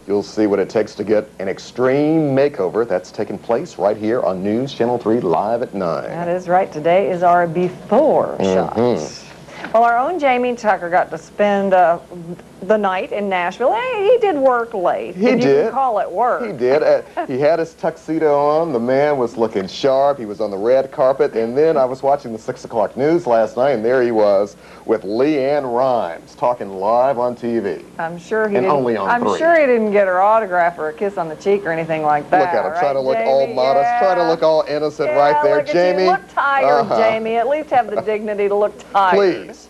You'll see what it takes to get an extreme makeover. That's taking place right here on News Channel 3 live at 9. That is right. Today is our before shot. Well, our own Jamey Tucker got to spend the night in Nashville. Hey, he did work late. He did. You can call it work. He did. He had his tuxedo on. The man was looking sharp. He was on the red carpet. And then I was watching the 6 o'clock news last night, and there he was with LeAnn Rimes talking live on TV. I'm sure he and didn't. Only on I'm 3. sure he didn't get her autograph or a kiss on the cheek or anything like that. Look at him, right, trying to look Jamey? all modest, trying to look all innocent right there, look at Jamey. You. Look tired, Jamey. At least have the dignity to look tired. Please.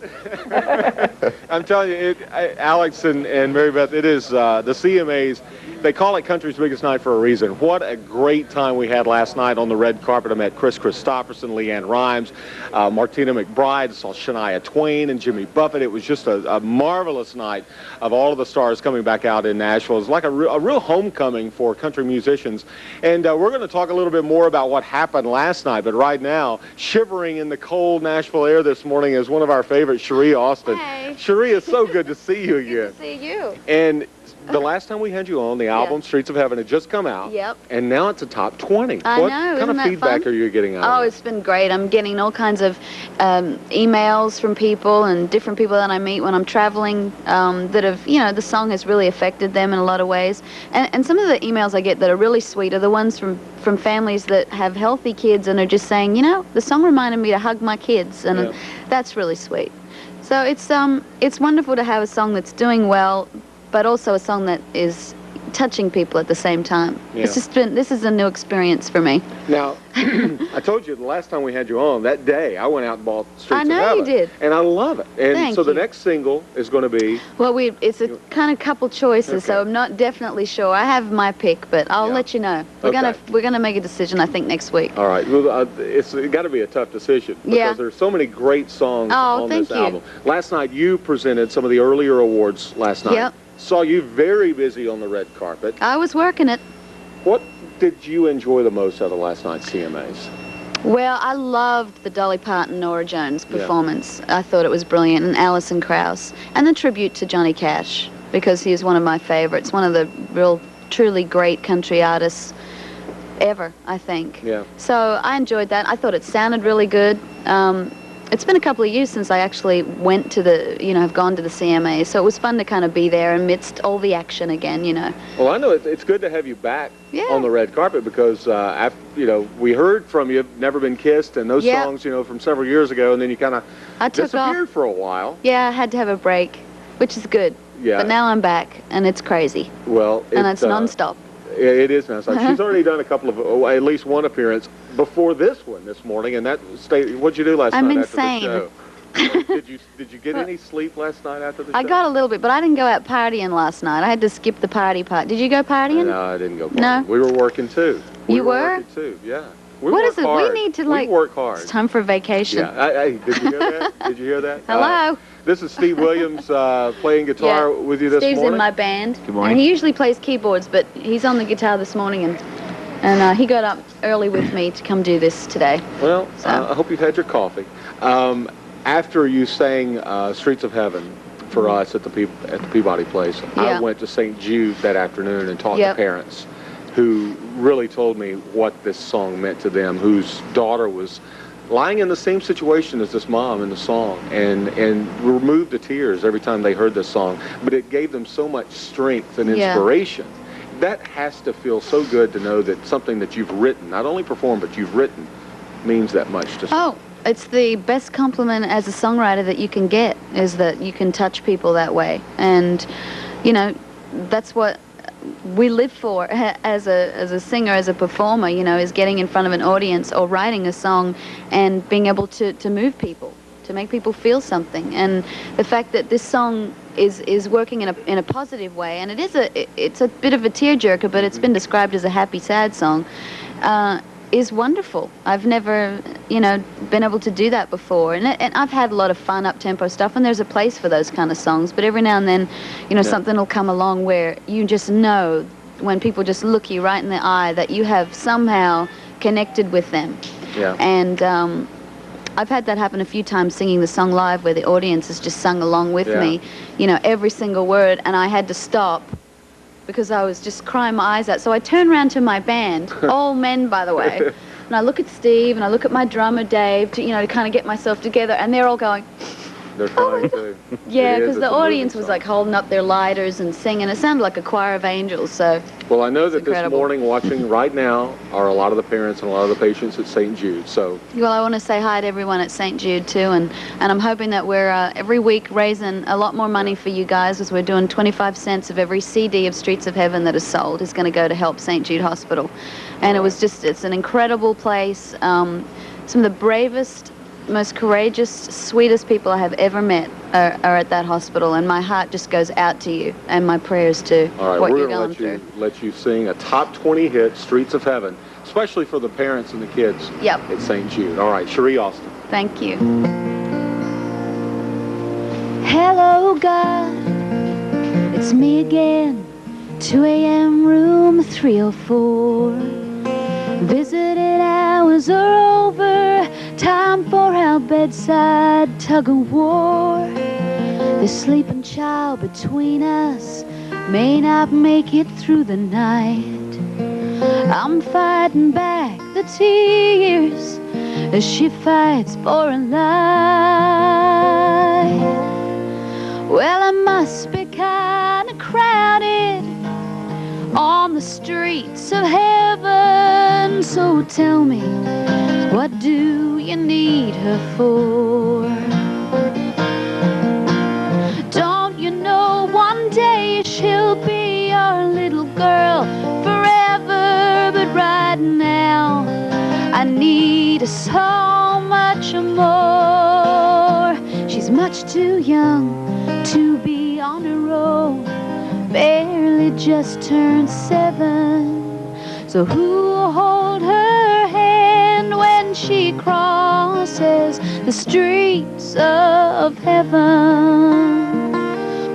I'm telling you, Alex and Mary Beth, it is the CMAs. They call it Country's Biggest Night for a reason. What a great time we had last night on the red carpet. I met Chris Christopherson, LeAnn Rimes, Martina McBride, saw Shania Twain and Jimmy Buffett. It was just a marvelous night of all of the stars coming back out in Nashville. It's like a real homecoming for country musicians. And we're going to talk a little bit more about what happened last night. But right now, shivering in the cold Nashville air this morning is one of our favorites, Sheree Austin. Hey. Sheree, it's so good to see you again. Good to see you. And the last time we had you on, the album Streets of Heaven had just come out. Yep. And now it's a top 20. I what know, kind isn't of that feedback fun? are you getting out Oh, of it? it's been great. I'm getting all kinds of emails from people and different people that I meet when I'm traveling that have, the song has really affected them in a lot of ways. And some of the emails I get that are really sweet are the ones from families that have healthy kids and are just saying, the song reminded me to hug my kids, and that's really sweet. So it's wonderful to have a song that's doing well, but also a song that is touching people at the same time. Yeah. This is a new experience for me. Now, I told you the last time we had you on, that day, I went out and bought Streets of Heaven. I know you did. And I love it. And Thank so the you. next single is going to be... Well, it's a kind of couple choices, so Okay. I'm not definitely sure. I have my pick, but I'll let you know. We're gonna make a decision, I think, next week. All right. Well, it's got to be a tough decision because there's so many great songs on this album. Last night, you presented some of the earlier awards last night. Yep. Saw you very busy on the red carpet. I was working it. What did you enjoy the most out of last night's CMAs? Well, I loved the Dolly Parton, Nora Jones performance. I thought it was brilliant, and Alison Krauss. And the tribute to Johnny Cash, because he is one of my favorites, one of the real, truly great country artists ever, I think. Yeah. So I enjoyed that. I thought it sounded really good. It's been a couple of years since I actually went to have gone to the CMA, so it was fun to kind of be there amidst all the action again, Well, I know it's good to have you back on the red carpet because, we heard from you, Never Been Kissed, and those songs, from several years ago, and then you kind of disappeared for a while. Yeah, I had to have a break, which is good. Yeah. But now I'm back, and it's crazy. Well, and it's nonstop. It is now. So she's already done a couple of, at least one appearance before this one this morning, and that what'd you do last night insane. after the show? Did you get any sleep last night after the show? I got a little bit, but I didn't go out partying last night. I had to skip the party part. Did you go partying? No, I didn't go partying. No? We were working too. You were? Working too, yeah. What is it? Hard. We need to We work hard. It's time for vacation. Yeah. Did you hear that? Did you hear that? Hello. This is Steve Williams playing guitar with you this Steve's morning. in my band. Good morning. And he usually plays keyboards, but he's on the guitar this morning, and he got up early with me to come do this today. Well, I hope you've had your coffee. After you sang Streets of Heaven for us at the Peabody Place, I went to St. Jude that afternoon and talked to parents who really told me what this song meant to them, whose daughter was lying in the same situation as this mom in the song, and removed the tears every time they heard this song. But it gave them so much strength and inspiration. That has to feel so good to know that something that you've written, not only performed, but you've written, means that much to someone. Oh, it's the best compliment as a songwriter that you can get, is that you can touch people that way. And, that's what we live for as a singer, as a performer, is getting in front of an audience or writing a song and being able to move people, to make people feel something. And the fact that this song is working in a positive way, and it's a bit of a tearjerker, but it's been described as a happy, sad song, is wonderful. I've never, been able to do that before. And I've had a lot of fun, up-tempo stuff, and there's a place for those kind of songs. But every now and then, something will come along where you just know, when people just look you right in the eye, that you have somehow connected with them. Yeah. And I've had that happen a few times singing the song live, where the audience has just sung along with me, every single word, and I had to stop because I was just crying my eyes out. So I turned around to my band, all men, by the way, and I look at Steve and I look at my drummer, Dave, to, to kind of get myself together, and they're all going, They're trying to. yeah, because the audience was like holding up their lighters and singing. It sounded like a choir of angels, so. Well, I know that incredible. This morning watching right now are a lot of the parents and a lot of the patients at St. Jude, so. Well, I want to say hi to everyone at St. Jude too, and I'm hoping that we're every week raising a lot more money for you guys, as we're doing 25 cents of every CD of Streets of Heaven that is sold is going to go to help St. Jude Hospital. And it's an incredible place. Some of the bravest, most courageous, sweetest people I have ever met are at that hospital, and my heart just goes out to you, and my prayers to all right, what we're you're going going to through. let you sing a top 20 hit, Streets of Heaven, especially for the parents and the kids at St. Jude. All right, Sheree Austin. Thank you. Hello, God, it's me again, 2 a.m. room 304. Visiting hours are over, time for our bedside tug-of-war. The sleeping child between us may not make it through the night. I'm fighting back the tears as she fights for a life. Well, it must be kind of crowded on the streets of heaven, so tell me, what do you need her for? Don't you know one day she'll be your little girl forever? But right now I need her so much more. She's much too young to be on her own, barely just turned 7. So who'll hold her hand when she crosses the streets of heaven?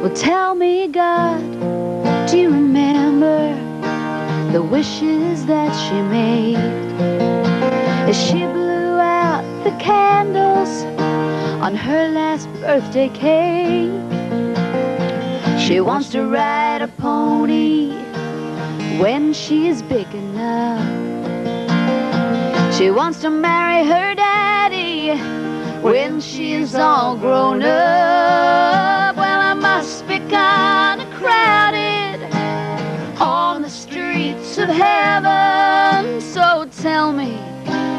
Well, tell me, God, do you remember the wishes that she made as she blew out the candles on her last birthday cake? She wants to ride a pony when she's big enough. She wants to marry her daddy when she's all grown up. Well, I must be kind of crowded on the streets of heaven, so tell me,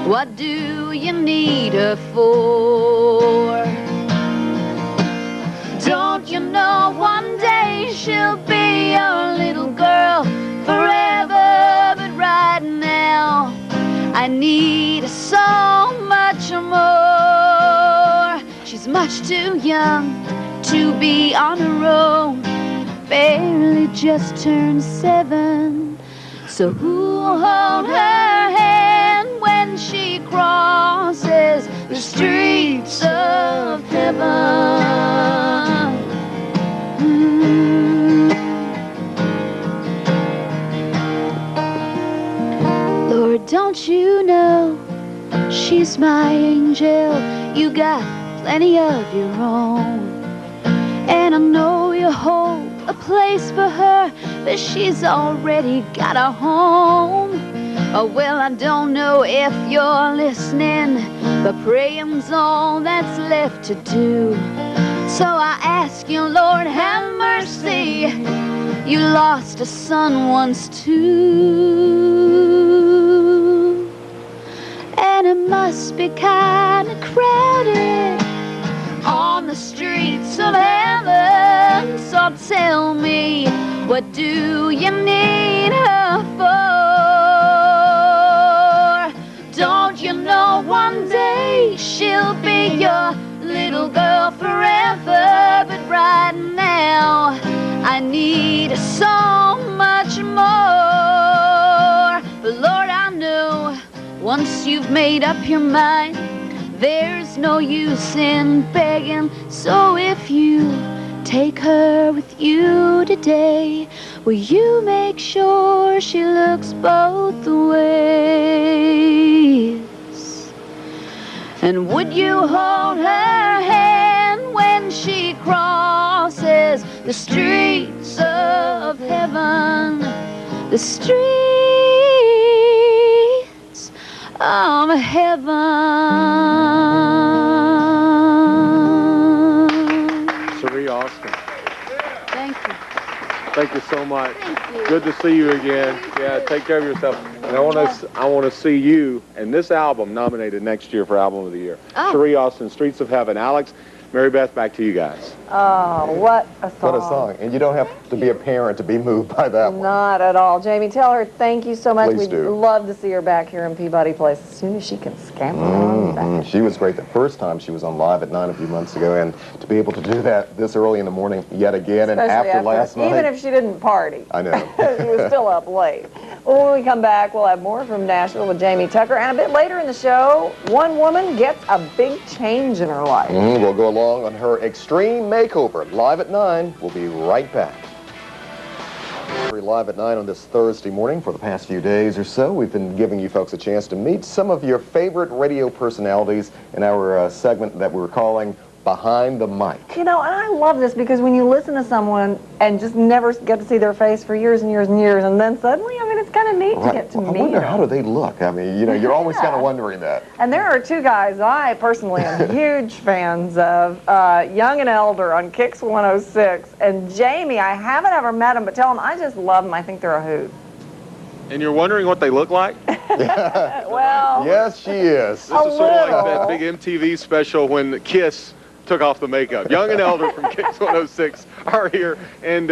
what do you need her for? Don't you know one day she'll be your little girl forever? But right now I need her so much more. She's much too young to be on her own, barely just turned 7. So who'll hold her hand when she crosses the streets of heaven? Lord, don't you know she's my angel? You got plenty of your own, and I know you hold a place for her, but she's already got a home. Oh, well, I don't know if you're listening, but praying's all that's left to do. So I ask you, Lord, have mercy. You lost a son once too, and it must be kind of crowded on the streets of heaven. So tell me, what do you need her for? Don't you know one day she'll be your little girl forever? But right now I need so much more. But Lord, I know once you've made up your mind, there's no use in begging. So if you take her with you today, will you make sure she looks both ways? And would you hold her hand when she crosses the streets streets of heaven, the streets of heaven. Sheree Austin. Thank you. Thank you so much. Thank you. Good to see you again. Yeah, take care of yourself. And I want to see you and this album nominated next year for Album of the Year. Oh. Sheree Austin, Streets of Heaven. Alex, Mary Beth, back to you guys. Oh, what a song. What a song. And you don't have to be a parent to be moved by that one. Not at all. Jamie, tell her thank you so much. Please We'd do. love to see her back here in Peabody Place as soon as she can scamper on back. She was great the first time she was on Live at 9 a few months ago, and to be able to do that this early in the morning yet again, and Especially after last night. Even if she didn't party. I know. She was still up late. Well, when we come back, we'll have more from Nashville with Jamie Tucker. And a bit later in the show, one woman gets a big change in her life. We'll go along on her extreme makeover. Live at 9. We'll be right back. We're live at 9 on this Thursday morning. For the past few days or so, we've been giving you folks a chance to meet some of your favorite radio personalities in our segment that we're calling Behind the Mic. You know, and I love this because when you listen to someone and just never get to see their face for years and years and years, and then suddenly, I mean, it's kind of neat to get to I meet wonder them. how do they look? I mean, you know, you're always kind of wondering that. And there are two guys I personally am huge fans of, Young and Elder on Kix 106, and Jamie, I haven't ever met him, but tell him I just love them. I think they're a hoot. And you're wondering what they look like? Well, Yes, she is. This is sort of like little. that big MTV special when Kiss took off the makeup. Young and Elder from Kix 106 are here, and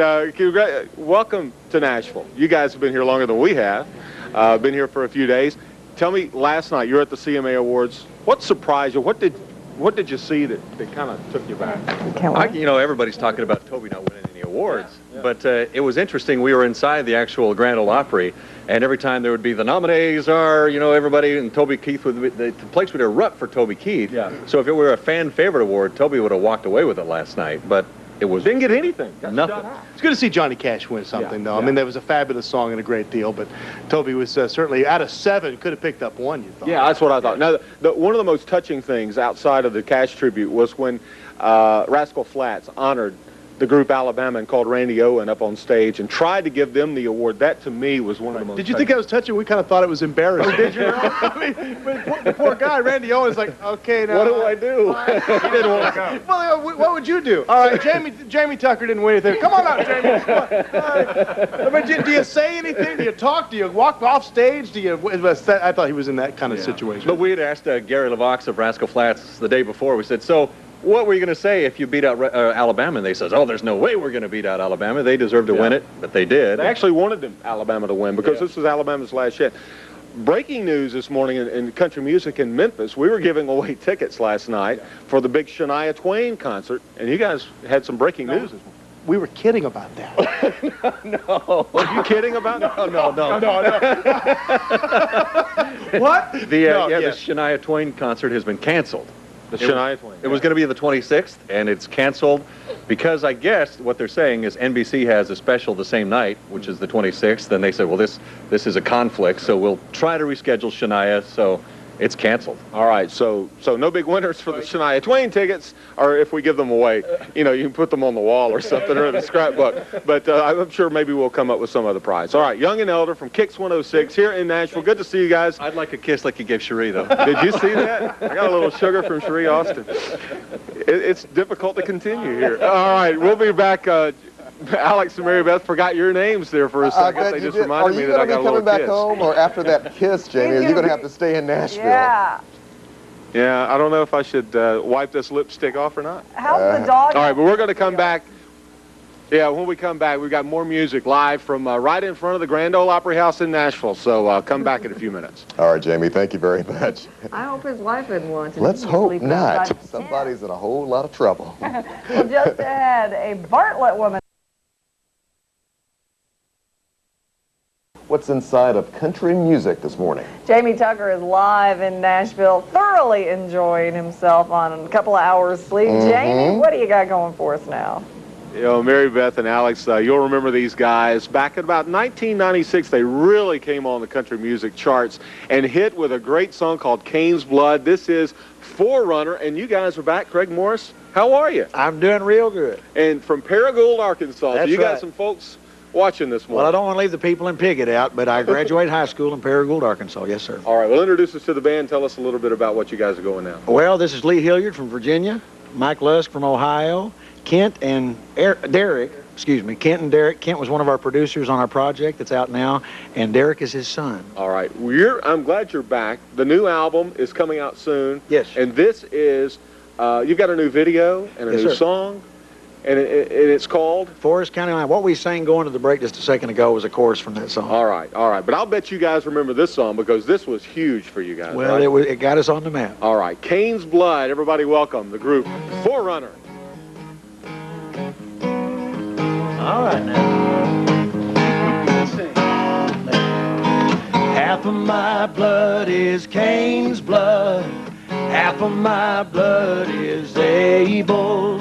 welcome to Nashville. You guys have been here longer than we have. Been here for a few days. Tell me, last night you were at the CMA Awards. What surprised you? What did you see that kind of took you back? You know, everybody's talking about Toby not winning any awards, but it was interesting. We were inside the actual Grand Ole Opry, and every time there would be the nominees are, you know, everybody, and Toby Keith the place would erupt for Toby Keith. Yeah. So if it were a fan favorite award, Toby would have walked away with it last night, but it was Didn't get anything. Got nothing. shut out. It's good to see Johnny Cash win something, though. yeah. I mean, that was a fabulous song and a great deal, but Toby was certainly, out of 7, could have picked up 1, you thought. Yeah, that's what I thought. Now, one of the most touching things outside of the Cash tribute was when Rascal Flatts honored the group Alabama and called Randy Owen up on stage and tried to give them the award. That, to me, was one of the most Did you think that was touching? We kind of thought it was embarrassing. Oh, did you? I mean, but the poor guy, Randy Owen's like, okay, now. What do I do? He didn't want to go. Well, what would you do? All right, Jamie Tucker didn't win anything. Come on out, Jamie. Come on. All right. But do you say anything? Do you talk? Do you walk off stage? Do you? I thought he was in that kind of situation. But we had asked Gary LaVox of Rascal Flatts the day before. We said, so what were you going to say if you beat out Alabama? And they said, oh, there's no way we're going to beat out Alabama. They deserve to win it, but they did. They actually wanted Alabama to win because this was Alabama's last shot. Breaking news this morning in country music in Memphis, we were giving away tickets last night for the big Shania Twain concert, and you guys had some breaking news this morning. We were kidding about that. No. Are you kidding about that? No. What? The Shania Twain concert has been canceled. The Shania Twain. It was going to be the 26th, and it's canceled because I guess what they're saying is NBC has a special the same night, which is the 26th, and they said, well, this is a conflict, so we'll try to reschedule Shania, so it's canceled. All right, so no big winners for the Shania Twain tickets, or if we give them away, you know, you can put them on the wall or something or in the scrapbook. But I'm sure maybe we'll come up with some other prize. All right, Young and Elder from Kix 106 here in Nashville. Good to see you guys. I'd like a kiss like you gave Sheree, though. Did you see that? I got a little sugar from Sheree Austin. It's difficult to continue here. All right, we'll be back. Alex and Mary Beth forgot your names there for a second. They just reminded me that I got a little Are you going to be coming back kiss. home, or after that kiss, Jamie, are you going to have to stay in Nashville? yeah. Yeah, I don't know if I should wipe this lipstick off or not. How's the dog? All right, but we're going to come back. Yeah, when we come back, we've got more music live from right in front of the Grand Ole Opry House in Nashville. So come back in a few minutes. All right, Jamie, thank you very much. I hope his wife didn't want to. Let's hope sleep not. outside. Somebody's in a whole lot of trouble. Well, just ahead, a Bartlett woman. What's inside of country music this morning? Jamie Tucker is live in Nashville, thoroughly enjoying himself on a couple of hours sleep. Jamie, what do you got going for us now? You know, Mary Beth and Alex, you'll remember these guys. Back in about 1996, they really came on the country music charts and hit with a great song called Cain's Blood. This is Forerunner, and you guys are back. Craig Morris, How are you? I'm doing real good. And from Paragould, Arkansas. So That's you got right. some folks watching this morning. Well, I don't want to leave the people in Piggott out, but I graduated high school in Paragould, Arkansas. Yes, sir. All right, well, introduce us to the band. Tell us a little bit about what you guys are going now. Well, this is Lee Hilliard from Virginia, Mike Lusk from Ohio, Kent and Derek. Excuse me, Kent and Derek. Kent was one of our producers on our project that's out now, and Derek is his son. All right, I'm glad you're back. The new album is coming out soon. Yes. And this is, you've got a new video and a Yes, new sir. song, and it's called? Forest County Line. What we sang going to the break just a second ago was a chorus from that song. All right. But I'll bet you guys remember this song because this was huge for you guys, Well, right? it got us on the map. All right, Cain's Blood. Everybody welcome the group Forerunner. All right now. Half of my blood is Cain's blood. Half of my blood is Abel's.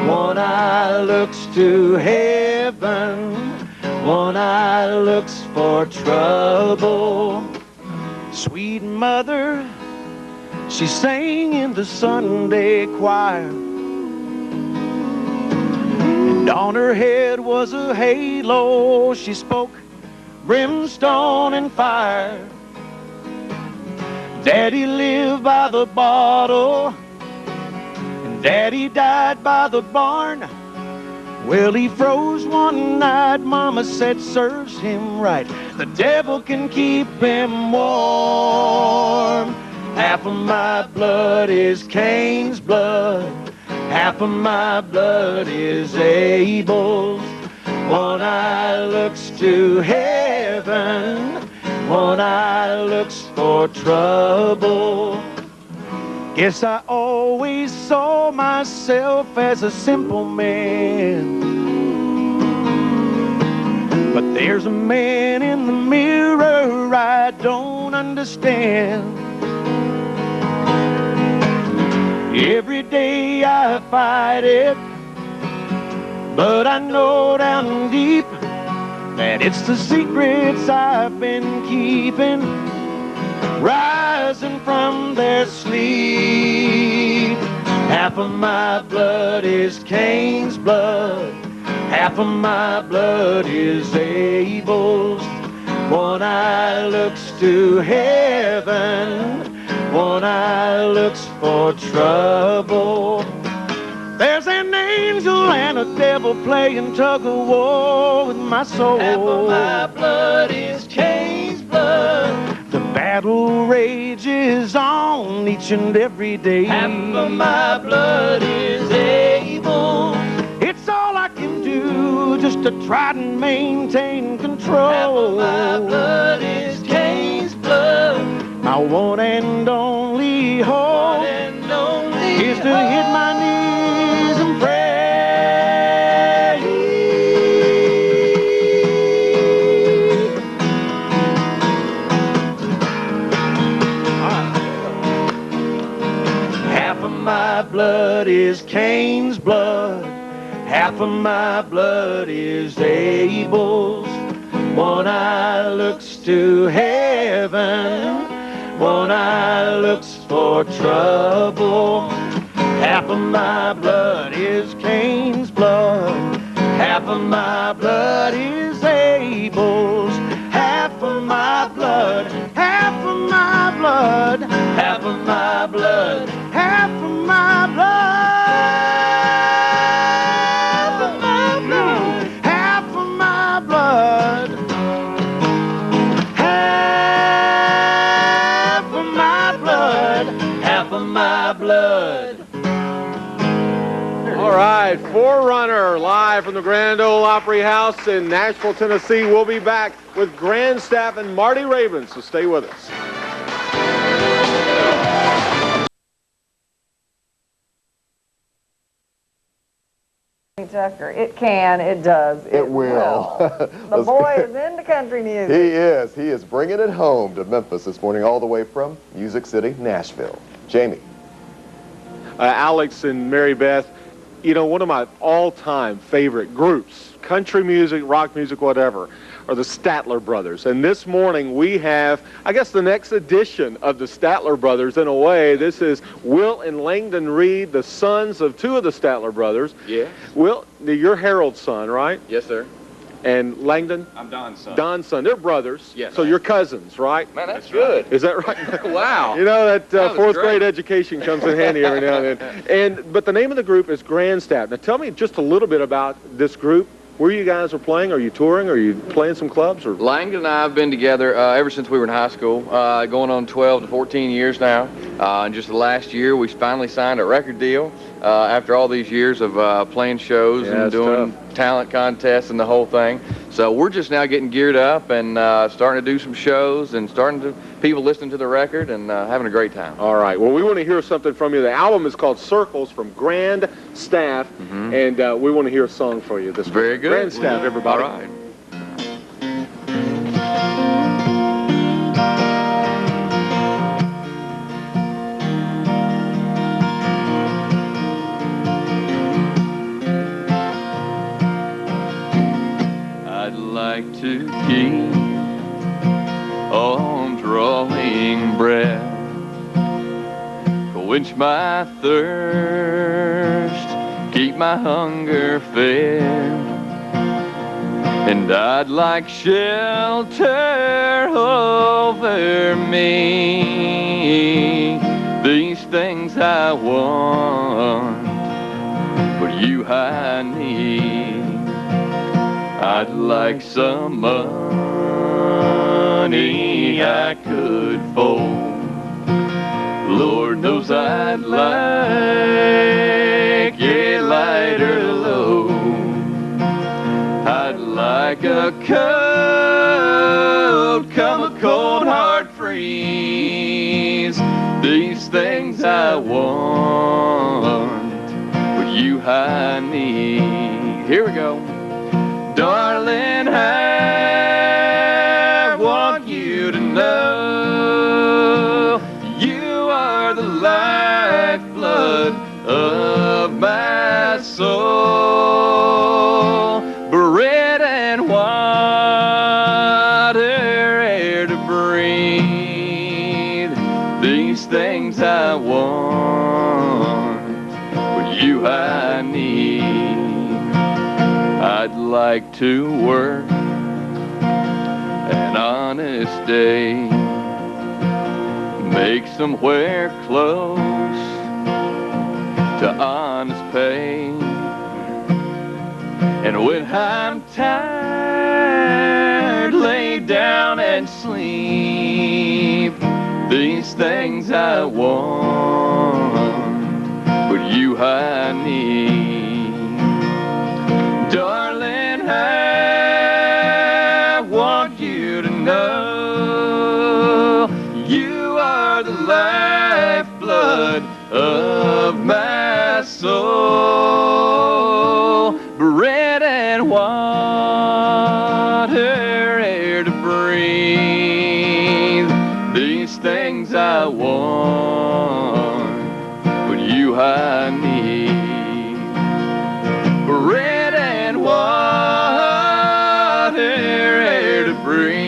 One eye looks to heaven. One eye looks for trouble. Sweet mother, she sang in the Sunday choir. And on her head was a halo. She spoke brimstone and fire. Daddy lived by the bottle, and Daddy died by the barn. Well, he froze one night. Mama said serves him right. The devil can keep him warm. Half of my blood is Cain's blood. Half of my blood is Abel's. One eye looks to heaven. One eye looks for trouble. Guess I always saw myself as a simple man. But there's a man in the mirror I don't understand. Every day I fight it, but I know down deep that it's the secrets I've been keeping, rising from their sleep. Half of my blood is Cain's blood. Half of my blood is Abel's. One eye looks to heaven. One eye looks for trouble. There's an angel and a devil playing tug-of-war with my soul. Half of my blood is Cain's blood. The battle rages on each and every day. Half of my blood is Abel. It's all I can do just to try and maintain control. Half of my blood is Cain's blood. My one and only hope is to hit my knees and pray. Half of my blood is Cain's blood. Half of my blood is Abel's. One eye looks to heaven. One eye looks for trouble. Half of my blood is Cain's blood. Half of my blood is Abel's. Half of my blood. Half of my blood. Half of my blood. Half of my blood. Half of my blood. Half of my blood. Half of my blood. All right, Forerunner, live from the Grand Ole Opry House in Nashville, Tennessee. We'll be back with Grandstaff and Marty Raybon, so stay with us. Tucker, it can, it does, It will. The boy is into country music. He is. He is bringing it home to Memphis this morning, all the way from Music City, Nashville. Jamey. Alex and Mary Beth, you know, one of my all-time favorite groups, country music, rock music, whatever. are the Statler brothers. And this morning we have, I guess, the next edition of the Statler brothers in a way. This is Will and Langdon Reed, the sons of two of the Statler brothers. Yes. Will, you're Harold's son, right? Yes, sir. And Langdon? I'm Don's son. Don's son. They're brothers. Yes. So you're cousins, right? Man, that's good. Is that right? Wow. You know, that That was fourth great. grade education comes in handy every now and then. But the name of the group is Grandstaff. Now tell me just a little bit about this group. Where you guys are playing? Are you touring? Are you playing some clubs? Or Langdon and I have been together ever since we were in high school, going on 12 to 14 years now. And just the last year, we finally signed a record deal after all these years of playing shows and doing talent contests and the whole thing. So we're just now getting geared up and starting to do some shows and starting to people listening to the record and having a great time. All right. Well, we want to hear something from you. The album is called Circles from Grandstaff, and we want to hear a song for you this morning. Very good. Grandstaff, everybody. All right. I'd like to keep on drawing breath, quench my thirst, keep my hunger fed, and I'd like shelter over me. These things I want, but you I need. I'd like some money I could fold. Lord knows I'd like it light or low. I'd like a coat, come a cold hard freeze. These things I want, but you I need. Here we go. Darling, I want you to know you are the lifeblood of my soul. Bread and water, air to breathe. These things I want, but you I need. I'd like to work an honest day, make somewhere close to honest pay, and when I'm tired, lay down and sleep. These things I want, but you I need. Darling, I want you to know you are the lifeblood of my soul. Bread and water, air to breathe. These things I want, but you I need. Bread and water, air to breathe.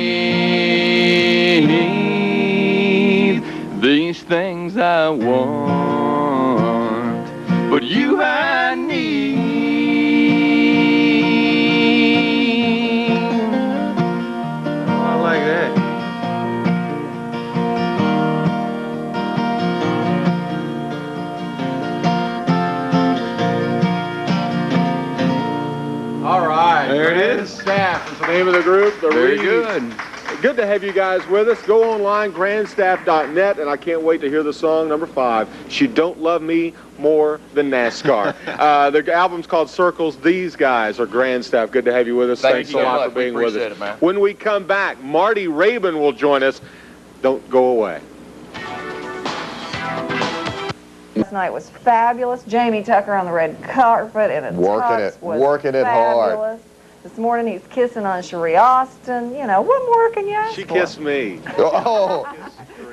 These things I want, but you I need. Oh, I like that. All right. There it is. Grandstaff is the name of the group. Very good. Good to have you guys with us. Go online, grandstaff.net, and I can't wait to hear the song number 5, She Don't Love Me More Than NASCAR. The album's called Circles. These guys are Grandstaff. Good to have you with us. Thank Thanks you a so lot much. for being We with us. appreciate it, man. When we come back, Marty Raybon will join us. Don't go away. Last night was fabulous. Jamey Tucker on the red carpet in a tux was working it hard. fabulous. This morning he's kissing on Sheree Austin. You know, what more can you ask She for? kissed me. Oh,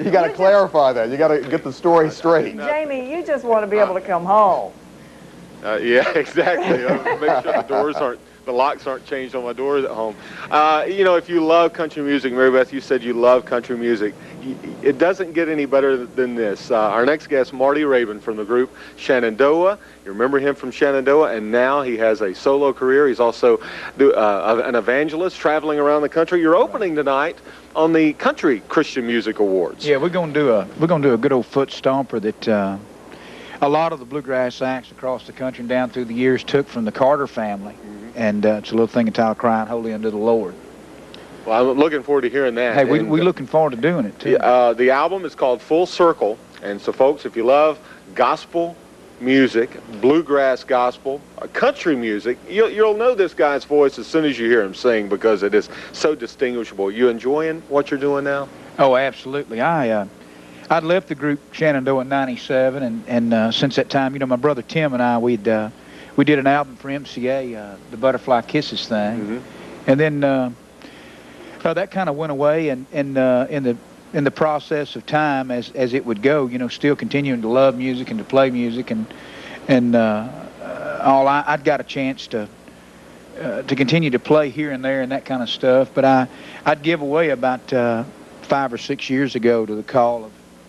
you got to clarify that. You got to get the story straight. Jamey, you just want to be able to come home. Yeah, exactly. Make sure the the locks aren't changed on my doors at home. You know, if you love country music, Mary Beth, you said you love country music. It doesn't get any better than this. Our next guest, Marty Raybon from the group Shenandoah. You remember him from Shenandoah, and now he has a solo career. He's also an evangelist traveling around the country. You're opening tonight on the Country Christian Music Awards. Yeah, we're gonna do a good old foot stomper that a lot of the bluegrass acts across the country and down through the years took from the Carter family, and it's a little thing entitled "Crying Holy Unto the Lord." Well, I'm looking forward to hearing that. Hey, we're looking forward to doing it too. The album is called Full Circle, and so folks, if you love gospel music, bluegrass gospel, country music, you'll know this guy's voice as soon as you hear him sing because it is so distinguishable. You enjoying what you're doing now? Oh, absolutely. I'd left the group Shenandoah in '97, and since that time, you know, my brother Tim and I, we did an album for MCA, the Butterfly Kisses thing, and then that kind of went away, and in the process of time, as it would go, you know, still continuing to love music and to play music, and I'd got a chance to continue to play here and there and that kind of stuff, but I'd give away about 5 or 6 years ago to the call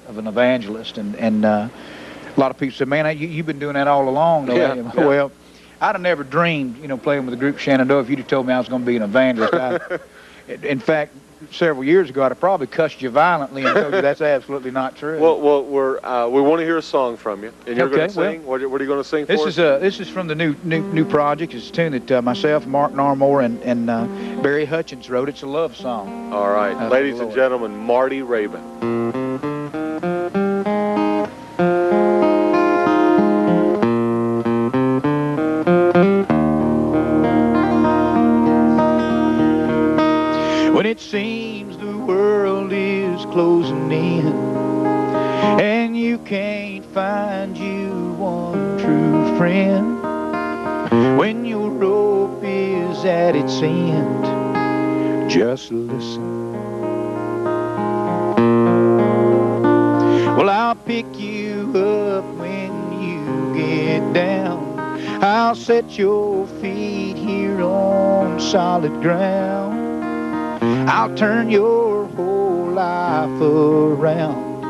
of an evangelist, and a lot of people said, "Man, you've been doing that all along." Yeah. Well, I'd have never dreamed, you know, playing with the group Shenandoah if you'd have told me I was going to be an evangelist. In fact, several years ago, I'd have probably cussed you violently and told you that's absolutely not true. Well, we want to hear a song from you, and you're going to sing. What are you going to sing for us? This is from the new project. It's a tune that myself, Mark Narmore, and Barry Hutchins wrote. It's a love song. All right, ladies and gentlemen, Marty Raybon. When it seems the world is closing in and you can't find you one true friend, when your rope is at its end, just listen. Well, I'll pick you up when you get down. I'll set your feet here on solid ground. I'll turn your whole life around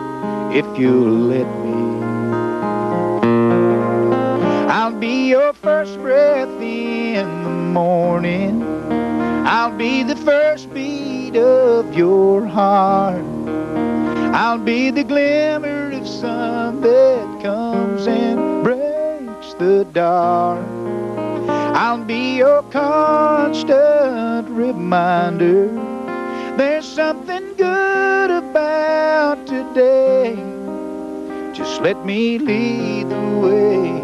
if you'll let me. I'll be your first breath in the morning. I'll be the first beat of your heart. I'll be the glimmer of sun that comes and breaks the dark. I'll be your constant reminder there's something good about today. Just let me lead the way,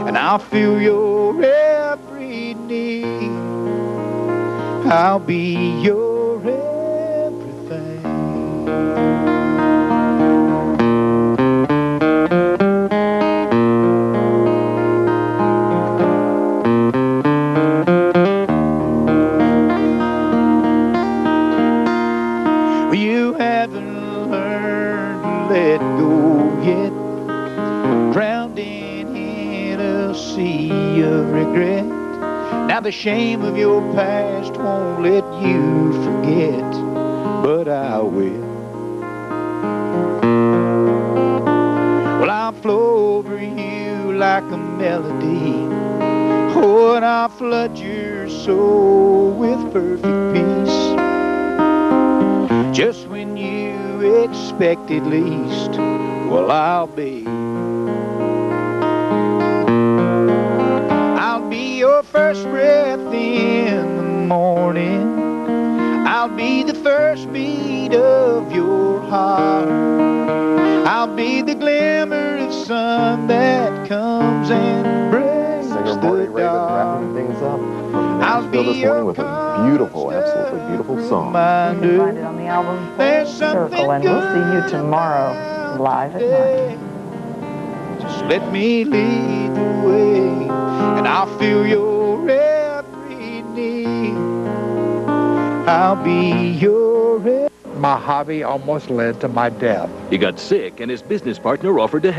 and I'll feel your every need. I'll be your everything. You haven't learned to let go yet, drowning in a sea of regret. Now the shame of your past won't let you forget, but I will. Well, I'll flow over you like a melody. Oh, and I'll flood your soul with perfect peace. Just when you expect it least, well, I'll be. I'll be your first breath in the morning. I'll be the first beat of your heart. I'll be the glimmer of sun that comes and breaks Singer Marty the Raybon dark. wrapping things up from I'll Nashville be this morning with a beautiful, absolutely beautiful song. You can find it on the album Full Circle, and we'll see you tomorrow live at 9. Just let me lead the way, and I'll feel your every need. I'll be your every. My hobby almost led to my death. He got sick, and his business partner offered to help.